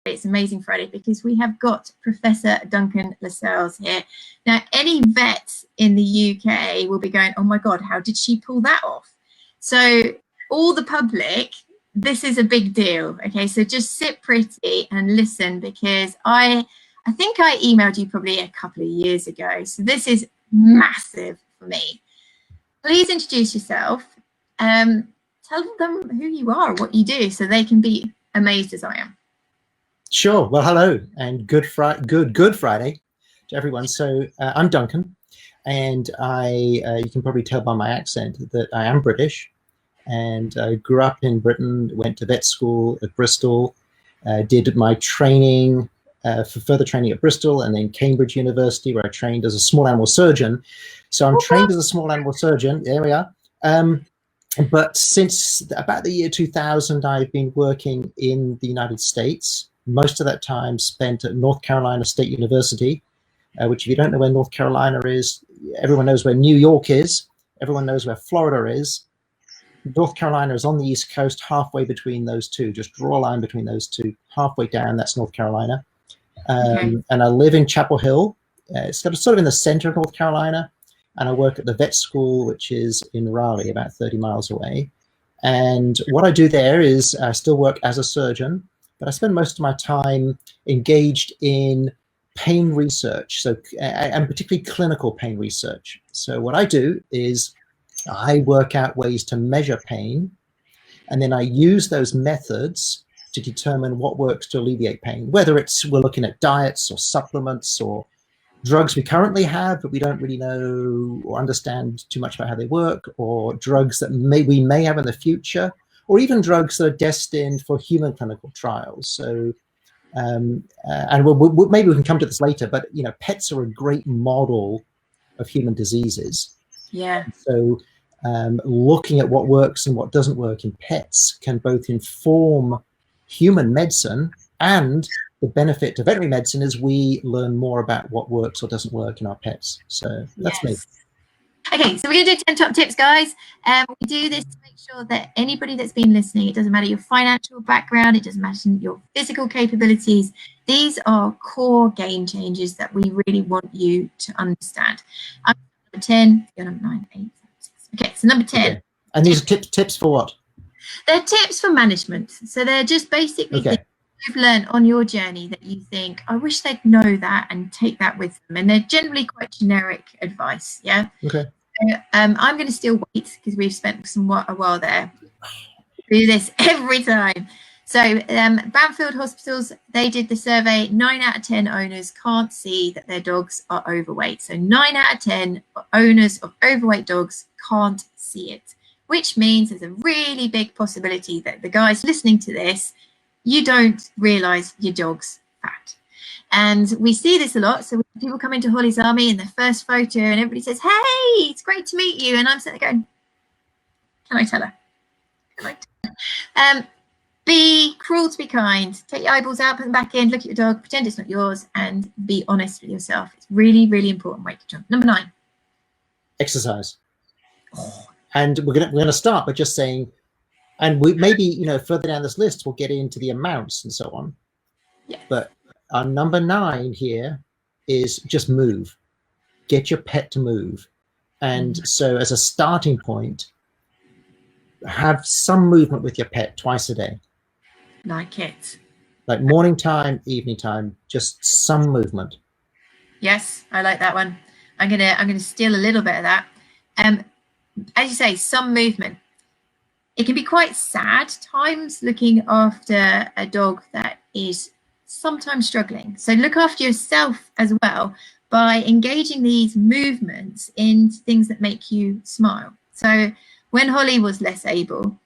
It's Amazing Friday because we have got Professor Duncan Lascelles here. Now, any vets in the UK will be going, oh my God, how did she pull that off? So all the public, this is a big deal. Okay, so just sit pretty and listen, because I think I emailed you probably a couple of years ago. So this is massive for me. Please introduce yourself. Tell them who you are, what you do, so they can be amazed as I am. Sure. Well, hello and good Friday to everyone. So I'm Duncan, and you can probably tell by my accent that I am British, and I grew up in Britain, went to vet school at Bristol, did my training for further training at Bristol, and then Cambridge University, where I trained as a small animal surgeon. So I'm trained as a small animal surgeon. There we are. But since about the year 2000, I've been working in the United States. Most of that time spent at North Carolina State University, which, if you don't know where North Carolina is, everyone knows where New York is. Everyone knows where Florida is. North Carolina is on the East Coast, halfway between those two. Just draw a line between those two. Halfway down, that's North Carolina. And I live in Chapel Hill. It's sort of in the center of North Carolina. And I work at the vet school, which is in Raleigh, about 30 miles away. And what I do there is I still work as a surgeon, but I spend most of my time engaged in pain research, so and particularly clinical pain research. So what I do is I work out ways to measure pain, and then I use those methods to determine what works to alleviate pain, whether it's we're looking at diets or supplements or drugs we currently have, but we don't really know or understand too much about how they work, or drugs that we may have in the future, or even drugs that are destined for human clinical trials. So, and maybe we can come to this later, but you know, pets are a great model of human diseases. Yeah. So, looking at what works and what doesn't work in pets can both inform human medicine, and the benefit to veterinary medicine is we learn more about what works or doesn't work in our pets. So that's me. Okay, so we're going to do 10 top tips, guys. We do this to make sure that anybody that's been listening, it doesn't matter your financial background, it doesn't matter your physical capabilities, these are core game changers that we really want you to understand. I'm number 10, you're number 9, 8, 7, 6. Okay, so number 10. Okay. And these are tips for what? They're tips for management. So they're just basically things you've learned on your journey that you think, I wish they'd know that, and take that with them. And they're generally quite generic advice. Yeah. Okay. So, I'm going to steal weight because we've spent a while there. Do this every time. So Banfield Hospitals, they did the survey. 9 out of 10 owners can't see that their dogs are overweight. So 9 out of 10 owners of overweight dogs can't see it, which means there's a really big possibility that the guys listening to this, you don't realize your dog's fat. And we see this a lot. So people come into Holly's Army in their first photo and everybody says, hey, it's great to meet you. And I'm sitting there going, can I tell her? Can I tell her? Be cruel to be kind. Take your eyeballs out, put them back in, look at your dog, pretend it's not yours, and be honest with yourself. It's really, really important weight control. Number 9. Exercise. And we're gonna start by just saying, and we maybe, you know, further down this list, we'll get into the amounts and so on. Yeah. But our number 9 here is just move. Get your pet to move. And so as a starting point, have some movement with your pet twice a day. Like it. Like morning time, evening time, just some movement. Yes, I like that one. I'm gonna steal a little bit of that. As you say, some movement. It can be quite sad times looking after a dog that is sometimes struggling. So look after yourself as well by engaging these movements in things that make you smile. So when Holly was less able,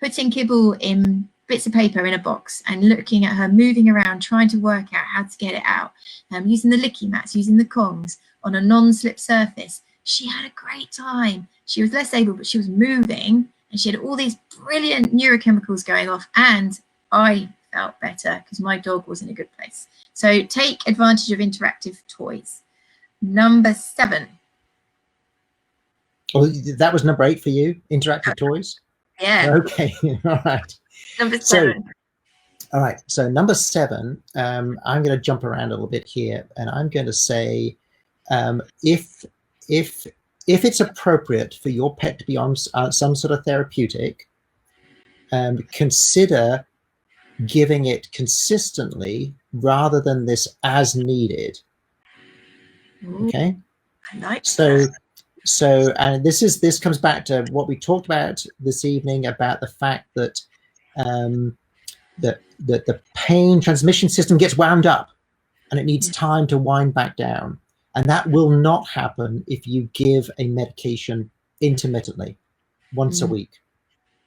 putting kibble in bits of paper in a box and looking at her moving around, trying to work out how to get it out, using the licky mats, using the Kongs on a non-slip surface, she had a great time. She was less able, but she was moving, and she had all these brilliant neurochemicals going off, and I felt better because my dog was in a good place. So take advantage of interactive toys. Number 7. Oh, that was number 8 for you, interactive toys? Yeah. Okay, all right. Number 7. All right, so number 7, I'm going to jump around a little bit here, and I'm going to say, if it's appropriate for your pet to be on some sort of therapeutic, consider giving it consistently rather than this as needed. Ooh, okay, I like so that. and this comes back to what we talked about this evening about the fact that that the pain transmission system gets wound up and it needs time to wind back down. And that will not happen if you give a medication intermittently, once a week,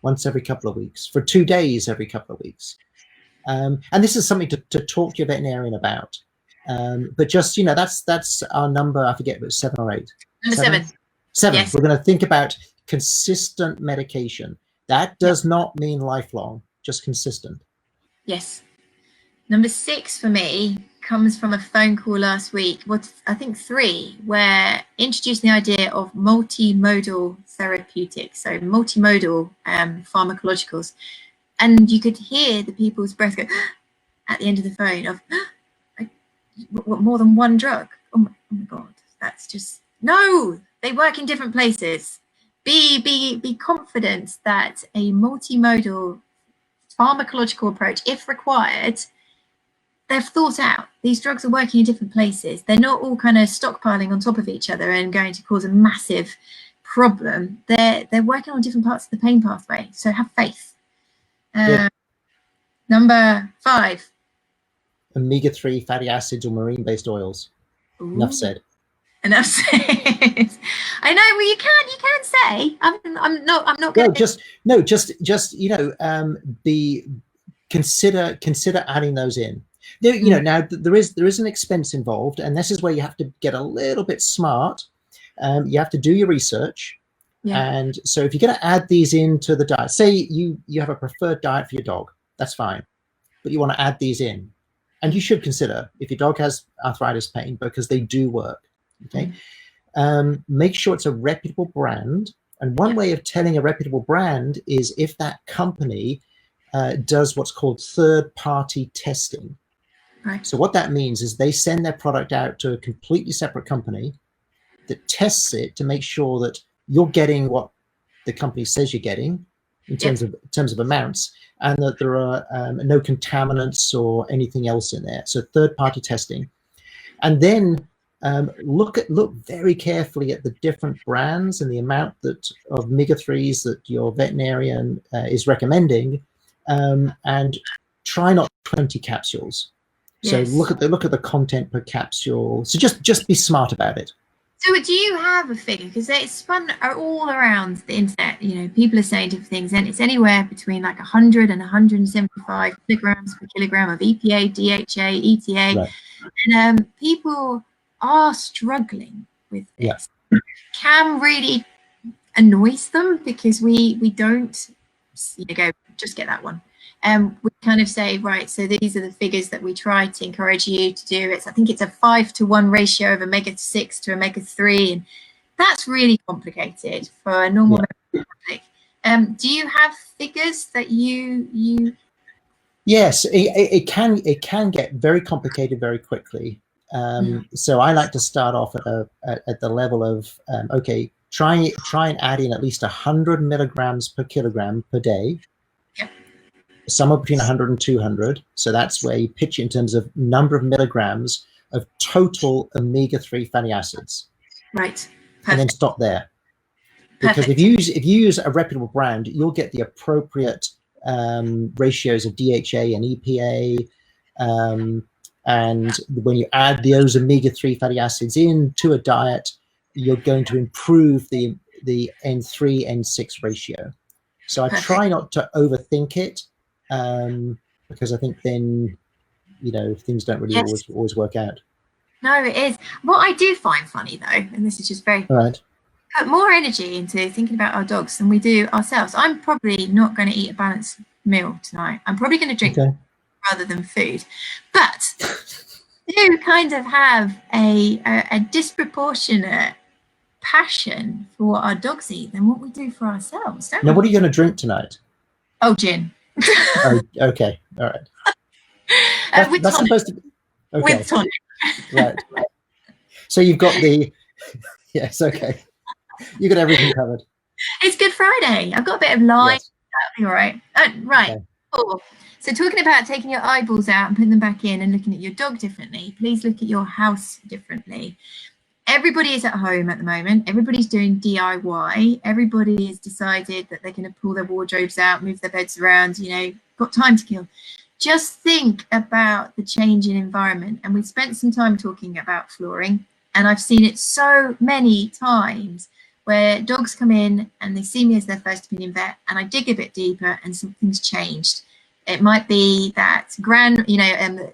once every couple of weeks, for 2 days every couple of weeks. And this is something to talk to your veterinarian about. But just, that's our number. I forget, but 7 or 8. Number 7. 7. Yes. We're going to think about consistent medication. That does not mean lifelong, just consistent. Yes. Number 6 for me comes from a phone call last week, I think 3, where introducing the idea of multimodal therapeutics, so multimodal pharmacologicals. And you could hear the people's breath go at the end of the phone of, what, more than one drug? Oh my God, that's just, no, they work in different places. Be confident that a multimodal pharmacological approach, if required, they've thought out. These drugs are working in different places. They're not all kind of stockpiling on top of each other and going to cause a massive problem. They're working on different parts of the pain pathway. So have faith. Number 5. Omega-3 fatty acids or marine-based oils. Ooh. Enough said. Enough said. I know. Well, you can say. I'm not going to. Consider adding those in. Now there is an expense involved, and this is where you have to get a little bit smart. You have to do your research. Yeah. And so if you're going to add these into the diet, say you have a preferred diet for your dog, that's fine, but you want to add these in, and you should consider if your dog has arthritis pain, because they do work. Okay. Make sure it's a reputable brand, and one way of telling a reputable brand is if that company does what's called third-party testing. Right. So what that means is they send their product out to a completely separate company that tests it to make sure that you're getting what the company says you're getting in terms of amounts, and that there are no contaminants or anything else in there. So third-party testing, and then look very carefully at the different brands and the amount of omega-3s that your veterinarian is recommending. And try not 20 capsules. So look at the content per capsule. So just be smart about it. So do you have a figure? Because it's spun all around the internet. People are saying different things, and it's anywhere between like 100 and 175 milligrams per kilogram of EPA, DHA, ETA, right. And people are struggling with this. Yeah. Cam really annoys them because we don't go, just get that one. We kind of say, right, so these are the figures that we try to encourage you to do. I think it's a 5-to-1 ratio of omega-6 to omega-3, and that's really complicated for a normal public. Do you have figures that you? Yes, it can get very complicated very quickly. So I like to start off at the level of okay. Try and add in at least 100 milligrams per kilogram per day. Yep. Somewhere between 100 and 200. So that's where you pitch in terms of number of milligrams of total omega-3 fatty acids. Right. Perfect. And then stop there. Because if you use a reputable brand, you'll get the appropriate ratios of DHA and EPA. And when you add those omega-3 fatty acids into a diet, you're going to improve the N3, N6 ratio. So I try not to overthink it, because I think then, things don't really always work out. No, it is. What I do find funny though, and this is just very right, put more energy into thinking about our dogs than we do ourselves. I'm probably not going to eat a balanced meal tonight. I'm probably going to drink rather than food, but do kind of have a disproportionate passion for what our dogs eat than what we do for ourselves, don't we? Now, what are you going to drink tonight? Oh, gin. Oh, okay, all right. With That's tonic. supposed to be okay. With tonic. Right. So you've got the yes, okay. You got everything covered. It's Good Friday. I've got a bit of line. Yes. That'll be all right. Right. Okay. Cool. So talking about taking your eyeballs out and putting them back in and looking at your dog differently, please look at your house differently. Everybody is at home at the moment. Everybody's doing DIY. Everybody has decided that they're going to pull their wardrobes out, move their beds around, you know, got time to kill. Just think about the change in environment. And we've spent some time talking about flooring, and I've seen it so many times where dogs come in and they see me as their first opinion vet, and I dig a bit deeper and something's changed. It might be that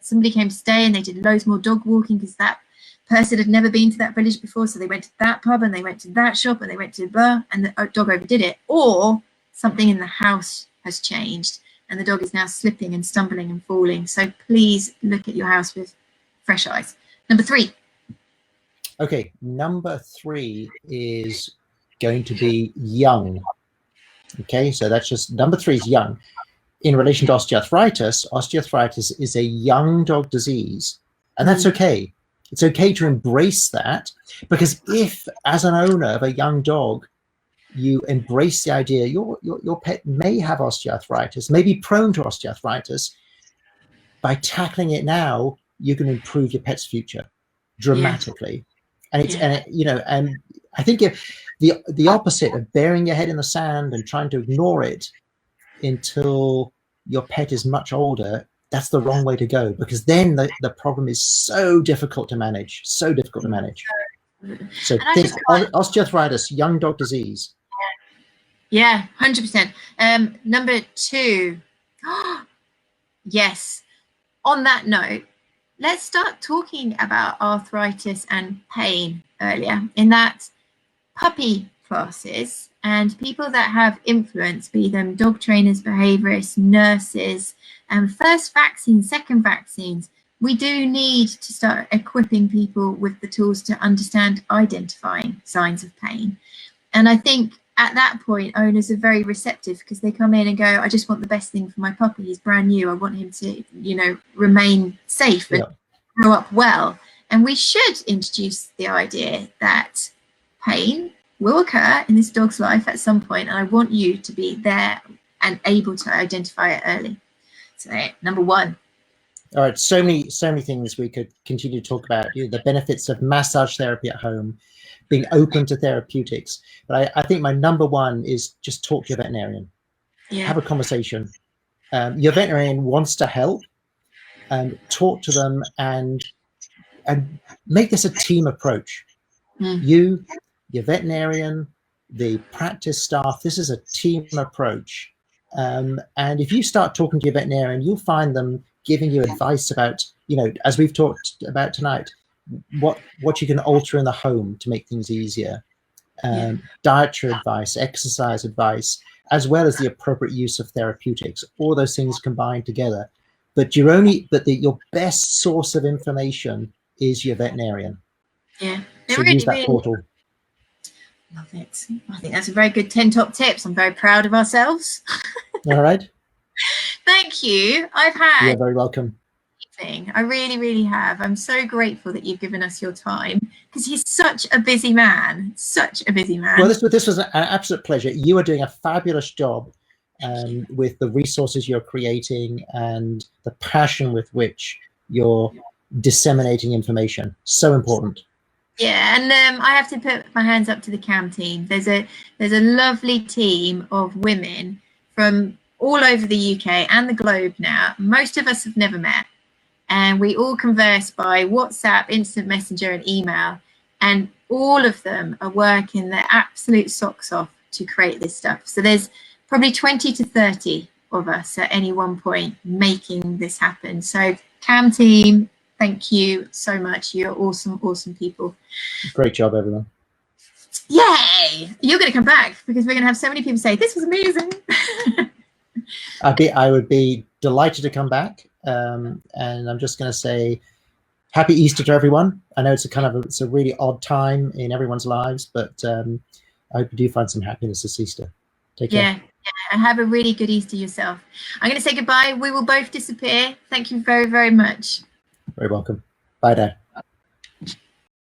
somebody came to stay and they did loads more dog walking because that person had never been to that village before, so they went to that pub and they went to that shop and they went to blah, and the dog overdid it. Or something in the house has changed and the dog is now slipping and stumbling and falling. So please look at your house with fresh eyes. Number 3. Okay, number 3 is going to be young. Okay, so that's just number 3 is young. In relation to osteoarthritis, osteoarthritis is a young dog disease, and that's okay. It's okay to embrace that, because if, as an owner of a young dog, you embrace the idea your pet may have osteoarthritis, may be prone to osteoarthritis, by tackling it now, you can improve your pet's future dramatically. And it's and I think if the opposite of burying your head in the sand and trying to ignore it until your pet is much older, that's the wrong way to go, because then the problem is so difficult to manage, So think osteoarthritis, young dog disease. Yeah, 100%. Number 2. Yes. On that note, let's start talking about arthritis and pain earlier, in that puppy classes and people that have influence, be them dog trainers, behaviorists, nurses, first vaccines, second vaccines, we do need to start equipping people with the tools to understand identifying signs of pain. And I think at that point, owners are very receptive, because they come in and go, I just want the best thing for my puppy. He's brand new. I want him to, remain safe and grow up well. And we should introduce the idea that pain will occur in this dog's life at some point, and I want you to be there and able to identify it early. So number 1. All right, so many things we could continue to talk about. The benefits of massage therapy at home, being open to therapeutics. But I think my number 1 is just talk to your veterinarian. Have a conversation. Your veterinarian wants to help, and talk to them and make this a team approach. You, your veterinarian, the practice staff, this is a team approach. And if you start talking to your veterinarian, you'll find them giving you advice about, as we've talked about tonight, what you can alter in the home to make things easier. Dietary advice, exercise advice, as well as the appropriate use of therapeutics. All those things combined together. But your best source of information is your veterinarian. Yeah. So use that portal. Love it. I think that's a very good 10 top tips. I'm very proud of ourselves. All right. Thank you. I've had. You're very welcome. I really, really have. I'm so grateful that you've given us your time, because he's such a busy man. Well, this was an absolute pleasure. You are doing a fabulous job with the resources you're creating and the passion with which you're disseminating information. So important. Yeah, and I have to put my hands up to the CAM team. There's a lovely team of women from all over the UK and the globe now. Most of us have never met, and we all converse by WhatsApp, instant messenger, and email, and all of them are working their absolute socks off to create this stuff. So there's probably 20 to 30 of us at any one point making this happen. So CAM team, thank you so much. You're awesome people. Great job, everyone. Yay! You're going to come back, because we're going to have so many people say, this was amazing. I would be delighted to come back. And I'm just going to say happy Easter to everyone. I know it's a really odd time in everyone's lives, but I hope you do find some happiness this Easter. Take care. And have a really good Easter yourself. I'm going to say goodbye. We will both disappear. Thank you very, very much. Very welcome. Bye, Dad.